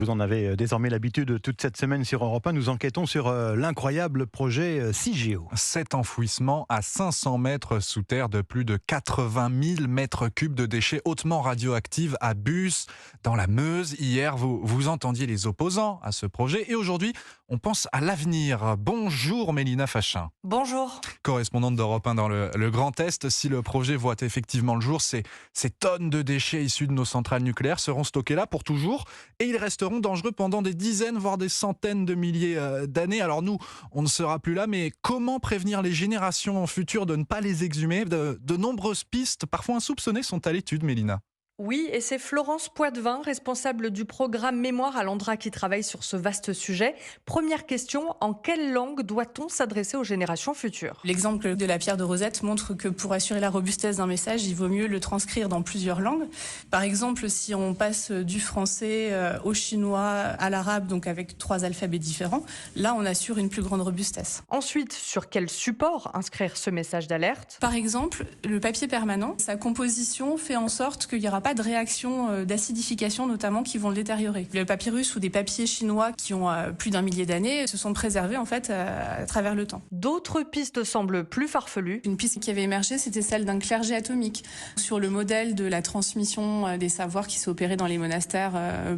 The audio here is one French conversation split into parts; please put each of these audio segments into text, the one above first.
Vous en avez désormais l'habitude. Toute cette semaine sur Europe 1, nous enquêtons sur l'incroyable projet CIGEO. 7 enfouissements à 500 mètres sous terre de plus de 80 000 mètres cubes de déchets hautement radioactifs à Bus, dans la Meuse. Hier, vous entendiez les opposants à ce projet et aujourd'hui, on pense à l'avenir. Bonjour Mélina Fachin. Bonjour. Correspondante d'Europe 1 dans le Grand Est. Si le projet voit effectivement le jour, ces tonnes de déchets issus de nos centrales nucléaires seront stockés là pour toujours et ils resteront dangereux pendant des dizaines, voire des centaines de milliers d'années. Alors nous, on ne sera plus là, mais comment prévenir les générations futures de ne pas les exhumer ? De nombreuses pistes, parfois insoupçonnées, sont à l'étude, Mélina. Oui, et c'est Florence Poitvin, responsable du programme Mémoire à l'Andra, qui travaille sur ce vaste sujet. Première question, en quelle langue doit-on s'adresser aux générations futures ? L'exemple de la pierre de Rosette montre que pour assurer la robustesse d'un message, il vaut mieux le transcrire dans plusieurs langues. Par exemple, si on passe du français au chinois, à l'arabe, donc avec 3 alphabets différents, là on assure une plus grande robustesse. Ensuite, sur quel support inscrire ce message d'alerte ? Par exemple, le papier permanent, sa composition fait en sorte qu'il n'y aura pas de réaction d'acidification notamment qui vont le détériorer. Le papyrus ou des papiers chinois qui ont plus d'1 millier d'années se sont préservés en fait à travers le temps. D'autres pistes semblent plus farfelues. Une piste qui avait émergé, c'était celle d'un clergé atomique. Sur le modèle de la transmission des savoirs qui s'est opérée dans les monastères,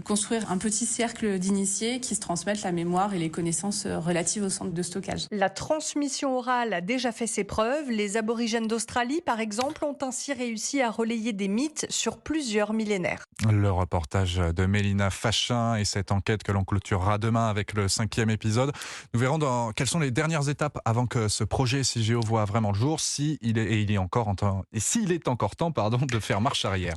construire un petit cercle d'initiés qui se transmettent la mémoire et les connaissances relatives au centre de stockage. La transmission orale a déjà fait ses preuves. Les aborigènes d'Australie, par exemple, ont ainsi réussi à relayer des mythes sur plusieurs millénaires. Le reportage de Mélina Fachin et cette enquête que l'on clôturera demain avec le 5e épisode. Nous verrons quelles sont les dernières étapes avant que ce projet CIGEO voit vraiment le jour, s'il est encore temps de faire marche arrière.